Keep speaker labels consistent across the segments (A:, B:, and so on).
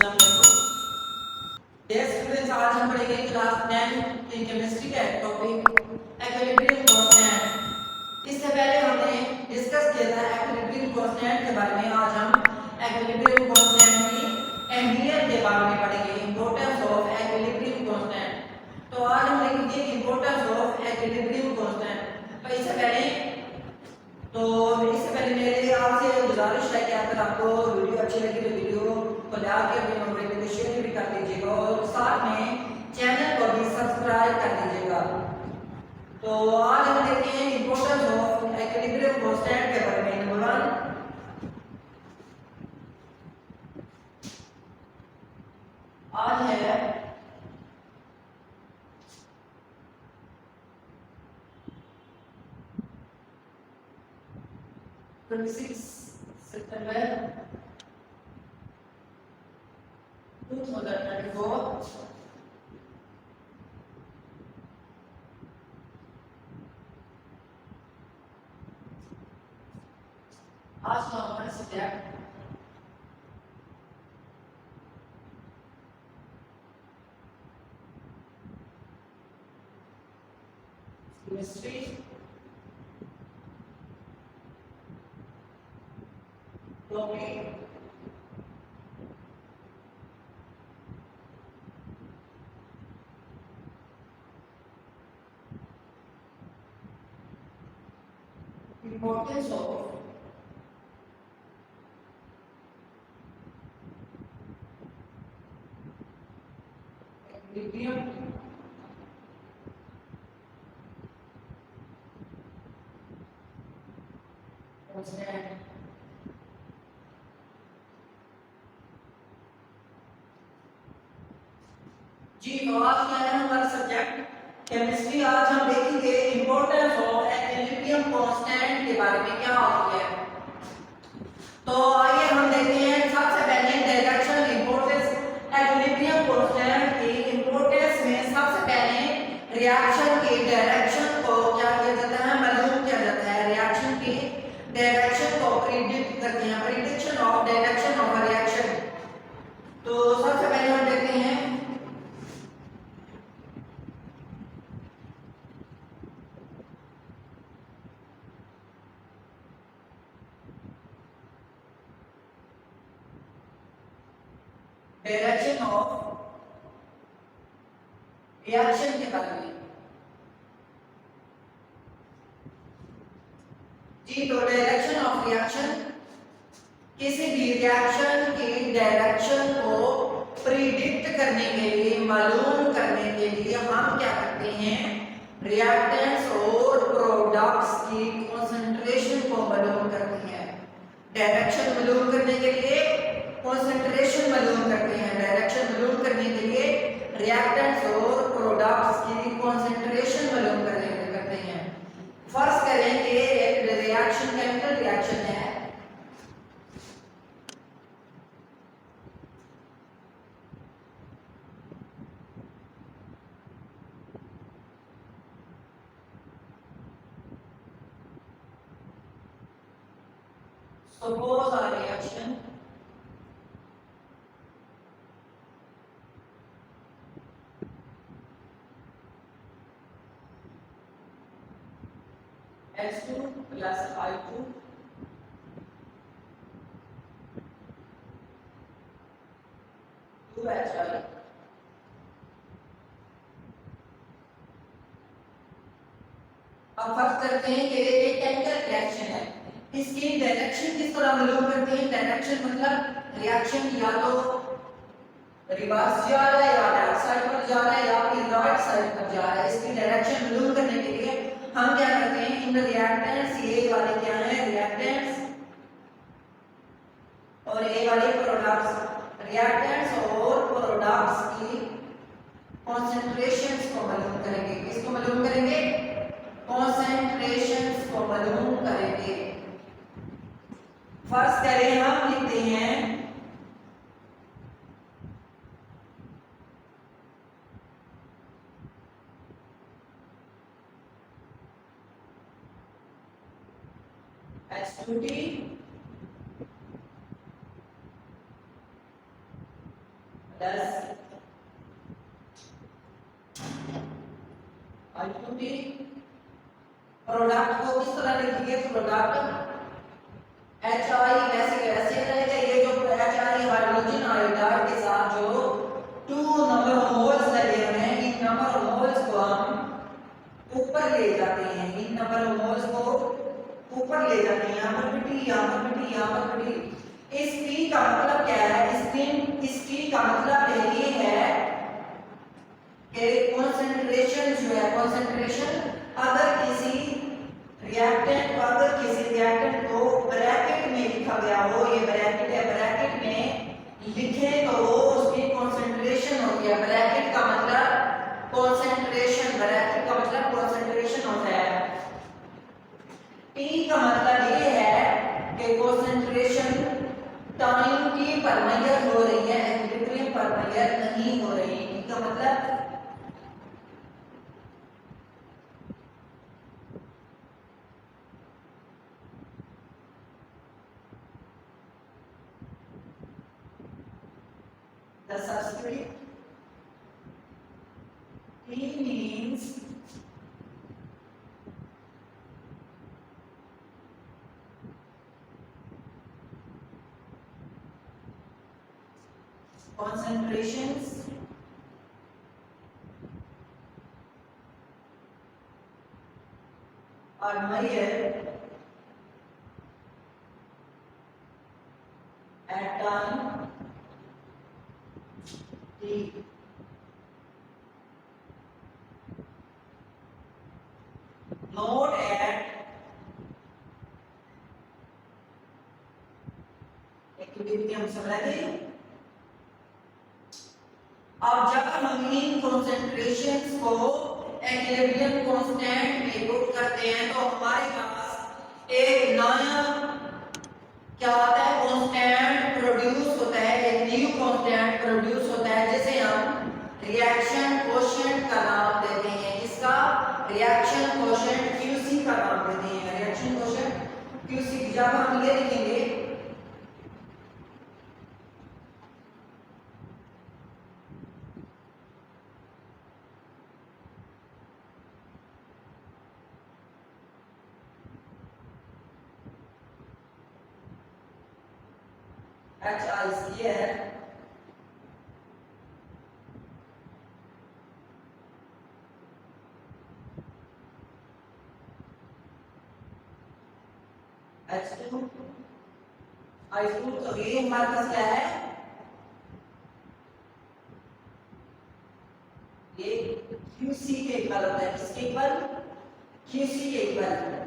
A: Yes students, आज हम पढ़ेंगे क्लास 10 इन केमिस्ट्री का टॉपिक इक्विलिब्रियम कांस्टेंट। इससे पहले हमने डिस्कस किया था इक्विलिब्रियम कांस्टेंट के बारे में। आज हम इक्विलिब्रियम कांस्टेंट की अहमियत के बारे में पढ़ेंगे, इंपॉर्टेंस ऑफ इक्विलिब्रियम कांस्टेंट। तो आज हम लिखेंगे इंपॉर्टेंस ऑफ इक्विलिब्रियम कांस्टेंट। इससे पहले मेरी आपसे गुजारिश है कि अगर आपको वीडियो अच्छी लगी तो वीडियो को लाइक अपने मोबाइल में शेयर भी कर दीजिएगा और साथ में चैनल को भी सब्सक्राइब कर दीजिएगा। तो आज हम देखते हैं इंपॉर्टेंस ऑफ इक्विलिब्रियम कांस्टेंट के बारे में। नंबर 1, आज है सितंबर 2024। आज का हमारा subject chemistry topic importance of equilibrium constant. जी, तो आज क्या है हमारा सब्जेक्ट केमिस्ट्री। आज हम देखेंगे इंपॉर्टेंस ऑफ इक्विलिब्रियम कांस्टेंट के बारे में क्या होती है। तो आइए हम देखते हैं सबसे पहले डायरेक्शन इंपॉर्टेंस इक्विलिब्रियम कांस्टेंट की इंपॉर्टेंस में सबसे पहले रिएक्शन की डायरेक्शन को क्या किया जाता है, मालूम किया जाता है। रिएक्शन की डायरेक्शन को प्रिडिक्ट करते हैं, prediction of direction of reaction. तो सबसे पहले हम देखते हैं डायरेक्शन ऑफ रिएक्शन के बारे में। जी, तो डायरेक्शन ऑफ रिएक्शन, किसी भी रिएक्शन की डायरेक्शन को प्रिडिक्ट करने के लिए, मालूम करने के लिए हम क्या करते हैं, रिएक्टेंट्स और प्रोडक्ट्स की कंसंट्रेशन को मालूम करते हैं। डायरेक्शन मालूम करने के लिए कंसंट्रेशन मालूम करते हैं। डायरेक्शन मालूम करने के लिए रिएक्टेंट्स और प्रोडक्ट्स की कंसंट्रेशन मालूम करते हैं। फर्स्ट करें कि एक रिएक्शन केमिकल रिएक्शन है। Suppose a reaction H2 plus I2 2HI। अब फर्स्ट करते हैं कि ये केमिकल रिएक्शन है, इसकी डायरेक्शन किस तरह मालूम करते हैं। डायरेक्शन मतलब रिएक्शन या तो रिवर्स जा रहा है या लेफ्ट साइड पर जा रहा है या फिर राइट साइड पर जा रहा है। इसकी डायरेक्शन मालूम करने के लिए हम क्या करते हैं, इन रिएक्टेंट्स, ये वाले क्या है रिएक्टेंट्स और ये वाले प्रोडक्ट्स, रिएक्टेंट्स और प्रोडक्ट्स की कंसंट्रेशंस को मालूम करेंगे। किसको मालूम करेंगे, कंसंट्रेशंस को मालूम करेंगे। फर्स्ट करें हम लिखते हैं H2T 10 I2T। प्रोडक्ट को किस तरह लिखेंगे? प्रोडक्ट HI वैसे वैसे रहेगा। ये जो HI हाइड्रोजन आयोडाइड के साथ जो 2 नंबर मोल्स लगे हुए हैं, इन नंबर मोल्स को हम ऊपर ले जाते हैं। इन नंबर मोल्स को ऊपर ले जाते हैं। यहाँ पर भी T, यहाँ पर भी T, यहाँ पर भी T। इस T का मतलब क्या है? इस T का मतलब ये है कि कॉन्सेंट्रेशन जो है, कॉन्सेंट्रेशन अगर किसी रिएक्टेंट को ब्रैकेट में लिखा गया हो, ये ब्रैकेट है, ब्रैकेट में लिखे तो वो उसकी कॉन्सेंट्रेशन होती है। ब्रैकेट का मतलब कॉन्सेंट्रेशन, ब्रैकेट का मतलब कॉन्सेंट्रेशन होता है। T का मतलब ये है कि कॉन्सेंट्रेशन टाइम की पर मेजर हो रही है, एक्विलिब्रियम पर मेजर नहीं हो रही। T का मतलब the subscript T means concentrations are measured at time T। Not at equilibrium। समझे? अब जब हम इन कॉन्सेंट्रेशंस को एक्विलिब्रियम कांस्टेंट में पुट करते हैं तो हमारे पास एक नया क्या होता है? कांस्टेंट प्रोड्यूस होता है, एक न्यू कांस्टेंट प्रोड्यूस होता है जिसे हम रिएक्शन कोएफिशिएंट का नाम देते हैं। इसका रिएक्शन कोएफिशिएंट QC का नाम देते हैं। Reaction coefficient QC। जब हम ये लिखेंगे HI ये है, H2 I2। तो ये हमारे पास क्या है? ये QC के इक्वल होता है। किसके इक्वल? QC के equal.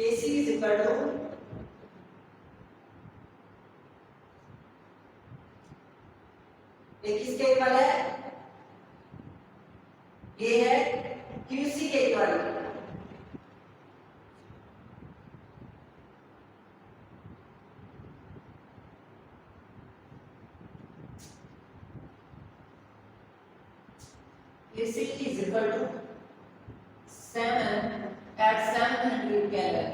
A: KC is equal to ये किसके इक्वल है? ये है QC के equal. KC is equal to 7 at 700 Kelvin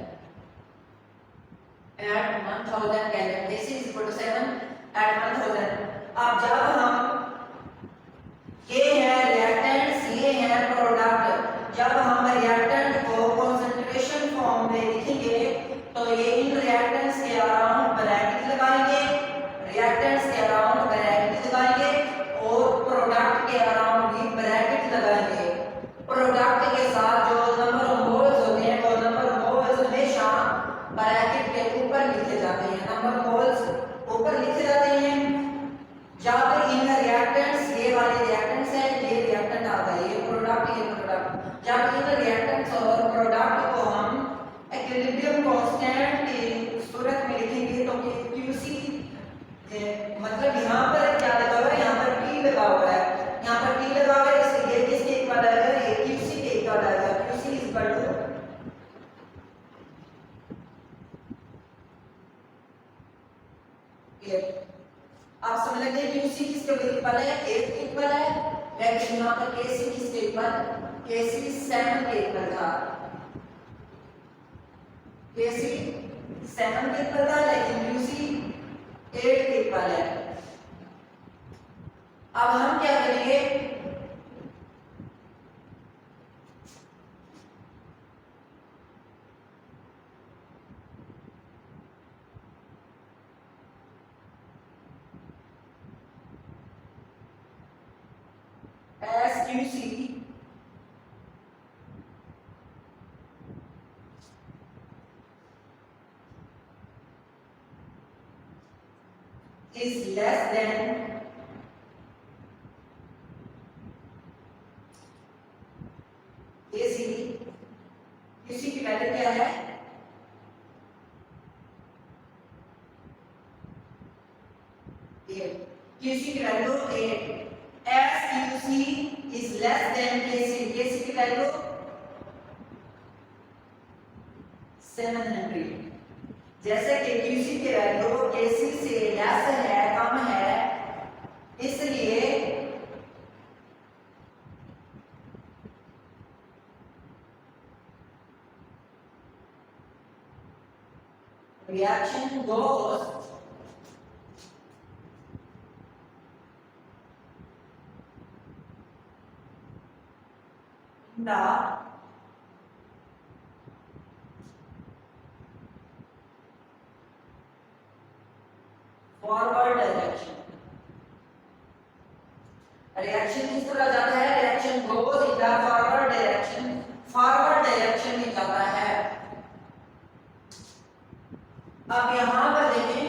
A: at 1000 Kelvin। KC is equal to 7 at 1000। अब जब हम ये है रिएक्टेंट्स, ये है प्रोडक्ट, जब हम रिएक्टेंट को कंसंट्रेशन फॉर्म में लिखेंगे तो ये इन रिएक्टेंट्स के अराउंड ब्रैकेट लगाएंगे, रिएक्टेंट्स के अराउंड ब्रैकेट लगाएंगे और प्रोडक्ट के अराउंड भी ब्रैकेट लगाएंगे। प्रोडक्ट के साथ जो नंबर ऑफ मोल्स होते हैं वो नंबर ऑफ मोल्स हमेशा ब्रैकेट के ऊपर लिखे जाते हैं। नंबर ऑफ मोल्स ऊपर लिखे जाते हैं। जब इन रिएक्टेंट्स, ये वाले रिएक्टेंट्स हैं, ये रिएक्टेंट आ गए, ये प्रोडक्ट, जब इन रिएक्टेंट्स और प्रोडक्ट को हम इक्विलिब्रियम कांस्टेंट की सूरत में लिखेंगे तो QC मतलब यहाँ पर क्या लगा हुआ है? यहाँ पर T लगा हुआ है, यहाँ पर T लगा हुआ है, इसलिए ये किसके इक्वल आएगा? ये QC के इक्वल आएगा। QC इज इक्वल टू आप समझ लगे QC किसके इक्वल है? 8 के इक्वल है। लेकिन यहाँ पर KC किसके इक्वल? KC 7 के इक्वल था। केसी 7 के इक्वल था लेकिन क्यूसी 8 के इक्वल है। अब हम क्या करेंगे, as Q C is less than AC, QC की वैल्यू क्या है, QC की value 8, as QC is less than KC, KC की वैल्यू 700। जैसे कि QC की वैल्यू KC से लेस है, कम है, इसलिए reaction goes in the forward direction. Reaction किस तरह जाता है, reaction goes in the forward direction, forward direction में जाता है। अब यहां पर देखें,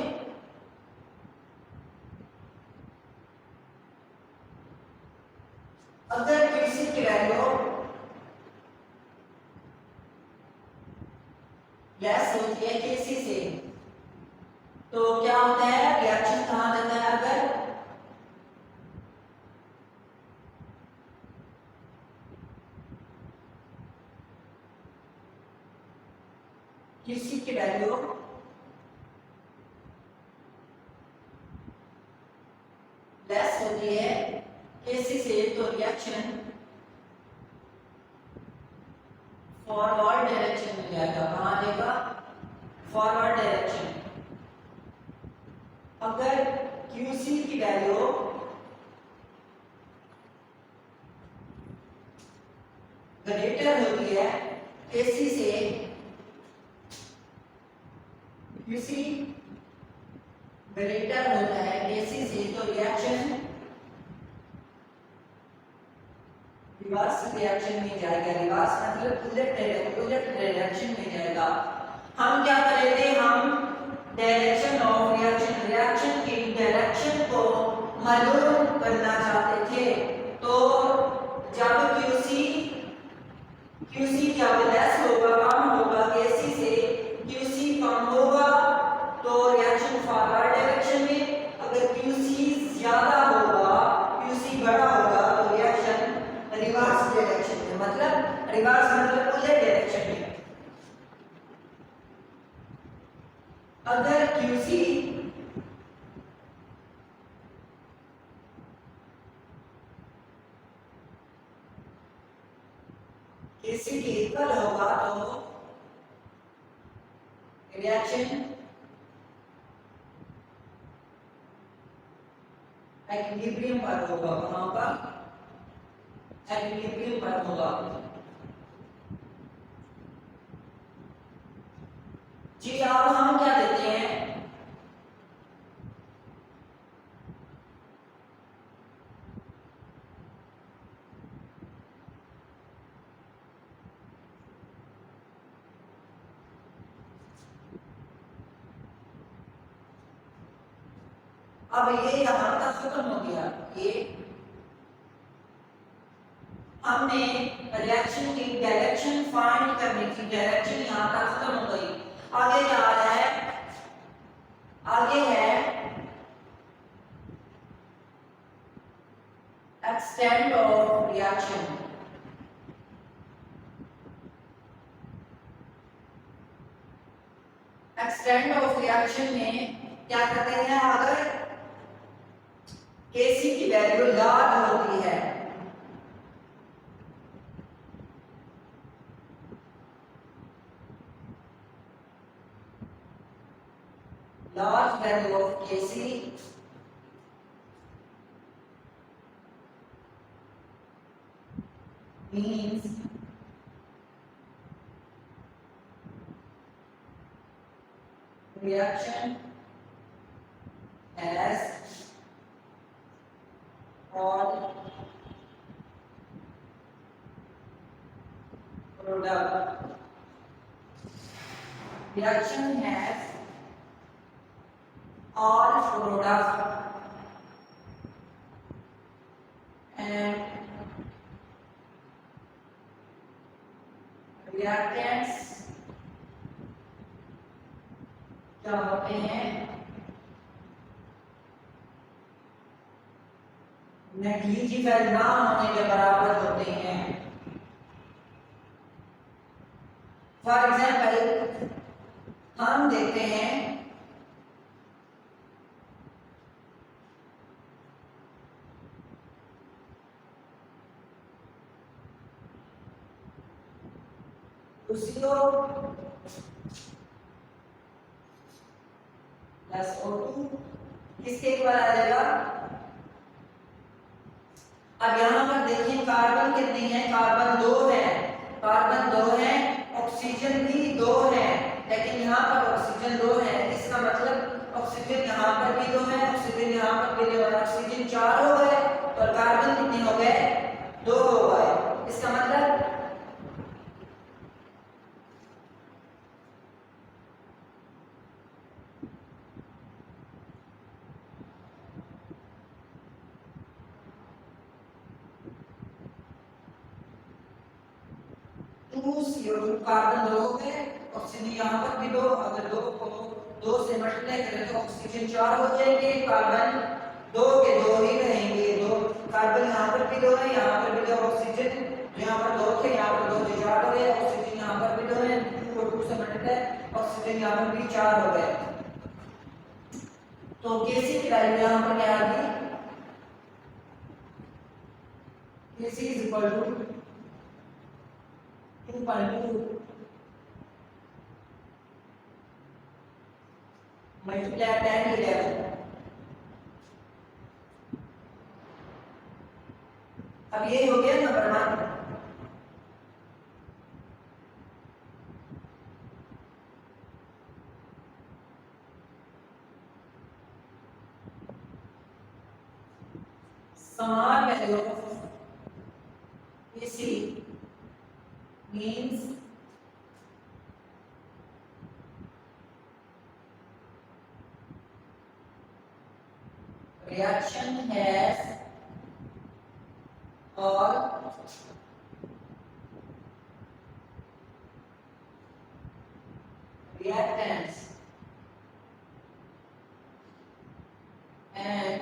A: अगर किसी की वैल्यू लेस होती है केसी से, तो क्या होता है, रिएक्शन कहां जाता है, अगर किसी की वैल्यू लेस होती है केसी से, तो रिएक्शन फॉरवर्ड डायरेक्शन में जाएगा। कहां जाएगा, फॉरवर्ड डायरेक्शन। अगर QC की वैल्यू ग्रेटर होती है KC से, QC ग्रेटर होता है KC से, तो रिएक्शन रिवर्स रिएक्शन में जाएगा। रिवर्स मतलब उलट डायरेक्शन में जाएगा। हम क्या करेंगे, हम डायरेक्शन ऑफ रिएक्शन, रिएक्शन की डायरेक्शन को मालूम करना चाहते थे। तो जब QC जब लेस होगा, कम होगा KC से, QC कम होगा तो रिएक्शन फॉरवर्ड डायरेक्शन में, अगर QC ज्यादा होगा, QC बड़ा होगा तो रिएक्शन रिवर्स डायरेक्शन में, मतलब रिवर्स मतलब उलट डायरेक्शन में। अगर QC KC के इक्वल होगा तो रिएक्शन इक्विलिब्रियम पर होगा। कहां पर, इक्विलिब्रियम पर होगा। जी अब हम क्या देते हैं, अब ये यहां तक खत्म हो गया। ये हमने रिएक्शन की डायरेक्शन फाइंड करने की, डायरेक्शन यहां तक खत्म हो गई। आगे क्या आ रहा है, आगे है extent of reaction. Extent of reaction में क्या करते हैं, अगर KC की वैल्यू लार्ज होती है, large value of Kc means reaction has all product. Reaction has all product and reactants क्या होते हैं, नेग्लिजिबल ना होने के बराबर होते हैं। फॉर एग्जाम्पल हम देखते हैं CO प्लस O2 किसके इक्वल आ जाएगा। अब यहाँ पर देखिए कार्बन कितने हैं, कार्बन 2 है, कार्बन 2 है, ऑक्सीजन भी 2 है, लेकिन यहाँ पर ऑक्सीजन 2 है, इसका मतलब ऑक्सीजन यहाँ पर भी 2 है, ऑक्सीजन यहाँ पर भी 2 है, ऑक्सीजन 4 हो गए और कार्बन कितने हो गए, 2 हो गए। इसका मतलब CO2 कार्बन 2 हो गए, ऑक्सीजन यहाँ पर भी 2, अगर 2 को 2 से मल्टीप्लाई करें तो ऑक्सीजन 4 हो जाएंगे, कार्बन 2 के 2 ही रहेंगे, 2 कार्बन यहाँ पर भी 2 है, यहाँ पर भी 2, ऑक्सीजन यहाँ पर 2 थे, यहाँ पर 2 से 4 हो गए, ऑक्सीजन यहाँ पर भी 2 है, 2 को 2 से मल्टीप्लाई, ऑक्सीजन यहाँ पर भी 4 हो गए। तो Kc की वैल्यू यहाँ पर क्या आ गई, Kc is equal to 2.2 multiply 10 11। अब ये हो गया नंबर 1। समान value Kc means reaction has all reactants and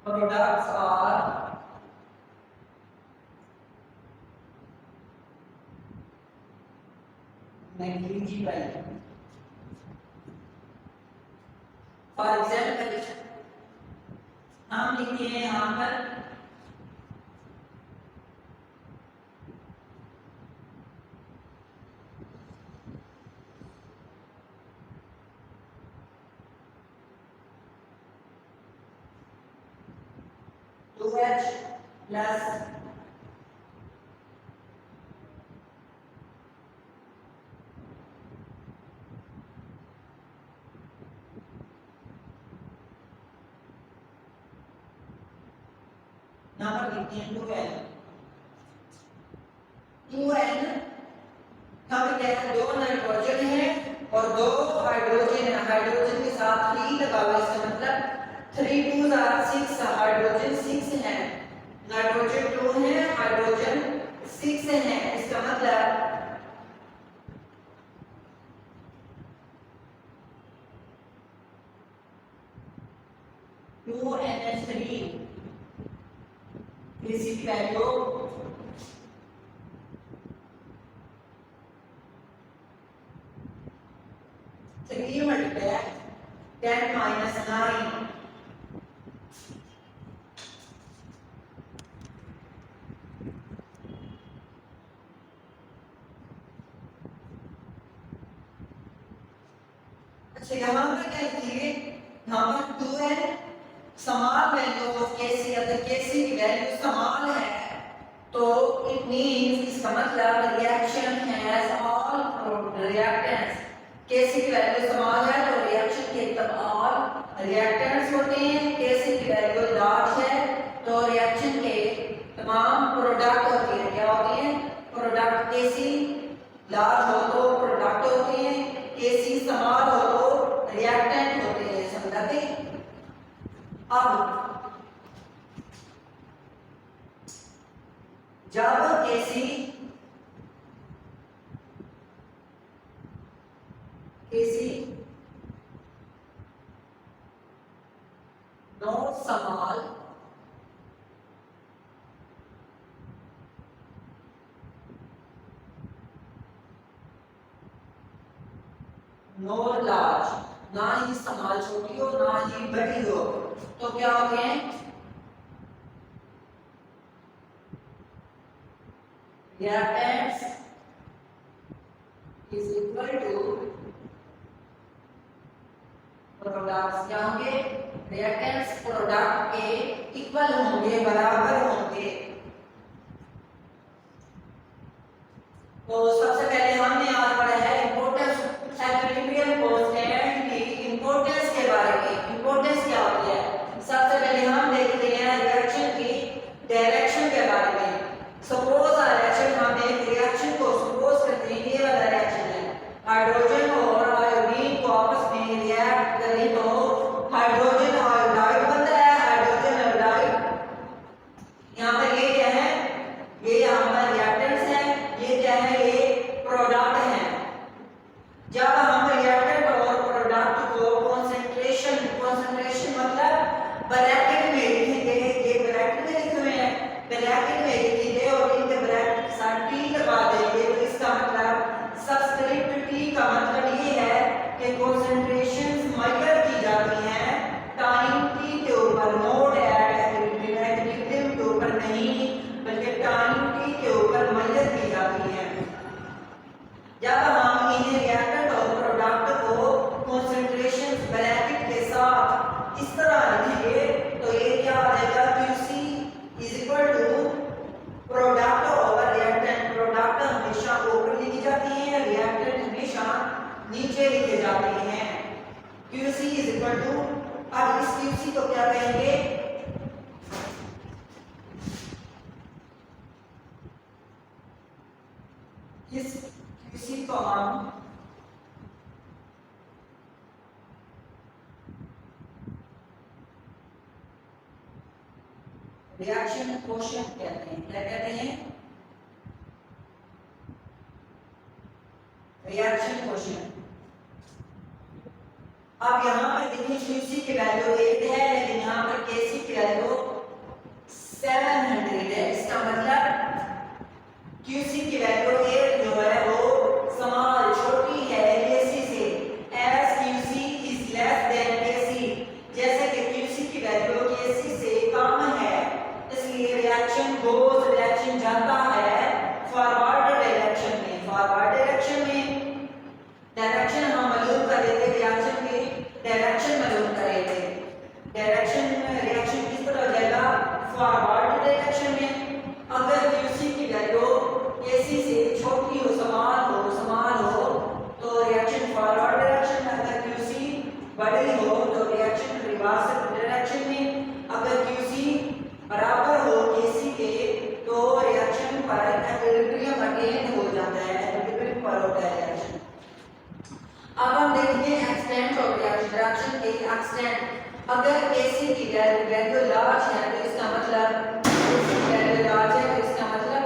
A: products are negligible। For example हम लिखते हैं यहाँ पर H plus यहाँ पर लिखते हैं 2N। 2N हम क्या है, 2 नाइट्रोजन है और 2 हाइड्रोजन है, हाइड्रोजन के साथ ही लगा हुआ, इसका मतलब 3 2 are 6, हाइड्रोजन 6 है, नाइट्रोजन 2 है, हाइड्रोजन 6 है, इसका मतलब टू NH3 Kc की वैल्यू थ्री मल्टीप्लाई 10 माइनस 9 अच्छा यहाँ पर क्या लिखिए, यहाँ पर 2n समान वैल्यू ऑफ Kc, अगर Kc की वैल्यू समान है तो इट मींस, इसका मतलब reaction has all reactants. Kc की वैल्यू समान है तो रिएक्शन के तमाम रिएक्टेंट्स होते हैं। Kc की वैल्यू लार्ज है तो रिएक्शन के तमाम प्रोडक्ट होते हैं। क्या होते हैं? प्रोडक्ट। Kc लार्ज हो तो प्रोडक्ट होते हैं, Kc समान हो तो रिएक्टेंट होते हैं। समझाते? अब जब Kc नॉट समान नॉर लार्ज, ना ही समान छोटी हो ना ही बड़ी हो, तो क्या हो गए? reactants is equal to products। क्या होंगे? reactants प्रोडक्ट के इक्वल होंगे, बराबर होंगे। तो सबसे पहले हमने आज पढ़ा है इंपॉर्टेंस इक्विलिब्रियम कांस्टेंट की इंपॉर्टेंस के बारे में। इंपॉर्टेंस क्या होती है? सबसे पहले हम देखते हैं रिएक्शन की डायरेक्शन के बारे में। सपोज रिएक्शन, हम एक रिएक्शन को सपोज करते हैं ये वाला रिएक्शन है, हाइड्रोजन और आयोडीन को आपस में रिएक्ट करें तो हाइड्रोजन आयोडाइड बनता है। हाइड्रोजन आयोडाइड, यहाँ पर ये क्या है? ये यहाँ पर रिएक्टेंट्स है, ये क्या है? ये प्रोडक्ट है। जब हम रिएक्टेंट और प्रोडक्ट को कंसंट्रेशन मतलब ब्रैकेट में लिखेंगे, ये ब्रैकेट में लिखे हुए हैं, ब्रैकेट में लिखेंगे और इनके ब्रैकेट के साथ टी लगा देंगे, तो इसका मतलब सबस्क्रिप्ट टी का मतलब ये है कि कंसंट्रेशंस मेजर की जाती हैं टाइम टी के ऊपर, नोट इक्विलिब्रियम के ऊपर नहीं, बल्कि टाइम टी के ऊपर मेजर की जाती है। जब हम इन रिएक्टेंट और प्रोडक्ट को कंसंट्रेशन ब्रैकेट के साथ इस तरह लिखेंगे तो ये क्या आ जाएगा? QC is equal to product over reactant. Product हमेशा ऊपर लिखी जाती है, रिएक्टेंट हमेशा नीचे लिखे जाते हैं। QC इज इक्वल टू, अब इस QC को क्या कहेंगे? इस QC को हम रिएक्शन कोशेंट कहते हैं। क्या कहते हैं? Reaction quotient. अब यहाँ पर देखिए QC की वैल्यू 8 है, लेकिन यहाँ पर Kc की वैल्यू 700 है। इसका मतलब QC की वैल्यू 8 जो है वो स्मॉल छोटी है Kc से। as QC is less than Kc, जैसे कि QC की वैल्यू Kc से कम है, इसलिए रिएक्शन जाता है फॉरवर्ड डायरेक्शन में। फॉरवर्ड डायरेक्शन में डायरेक्शन हम मालूम कर रहे थे, रिएक्शन की डायरेक्शन मालूम कर रहे थे। रिएक्शन किस तरह हो जाएगा? फॉरवर्ड डायरेक्शन में। अगर QC की वैल्यू Kc से छोटी हो, समान हो तो रिएक्शन फॉरवर्ड डायरेक्शन में। अगर QC बड़ी हो तो रिएक्शन रिवर्स डायरेक्शन में। अगर QC बराबर हो Kc के तो रिएक्शन पर इक्विलिब्रियम अटेन हो जाता है, इक्विलिब्रियम पर होता है रिएक्शन। अब हम देखेंगे एक्सटेंट ऑफ रिएक्शन के एक्सटेंट। अगर Kc की वैल्यू लार्ज है तो इसका मतलब लार्ज है तो इसका मतलब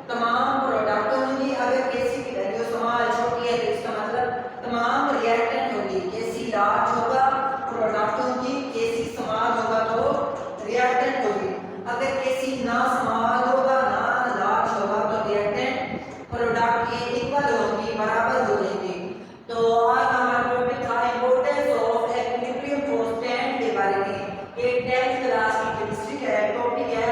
A: तमाम प्रोडक्ट होंगी। अगर Kc की वैल्यू स्मॉल छोटी है तो इसका मतलब तमाम रिएक्टेंट होंगी। Kc लार्ज होगा प्रोडक्ट होंगी, Kc स्मॉल होगा तो रिएक्टेंट होगी। अगर Kc ना स्मॉल होगा ना लार्ज होगा तो रिएक्टेंट प्रोडक्ट के इक्वल होंगी, बराबर हो जाएंगी। तो आज हमारा टॉपिक था इंपॉर्टेंस ऑफ इक्विलिब्रियम कांस्टेंट के बारे में। ये 10th क्लास की केमिस्ट्री का टॉपिक है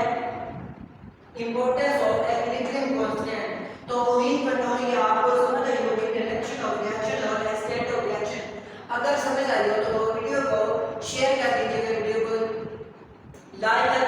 A: इंपॉर्टेंस ऑफ इक्विलिब्रियम कांस्टेंट। तो उम्मीद करता हूं ये आपको समझ आई होगी डायरेक्शन ऑफ रिएक्शन और एक्सटेंट ऑफ रिएक्शन। अगर like a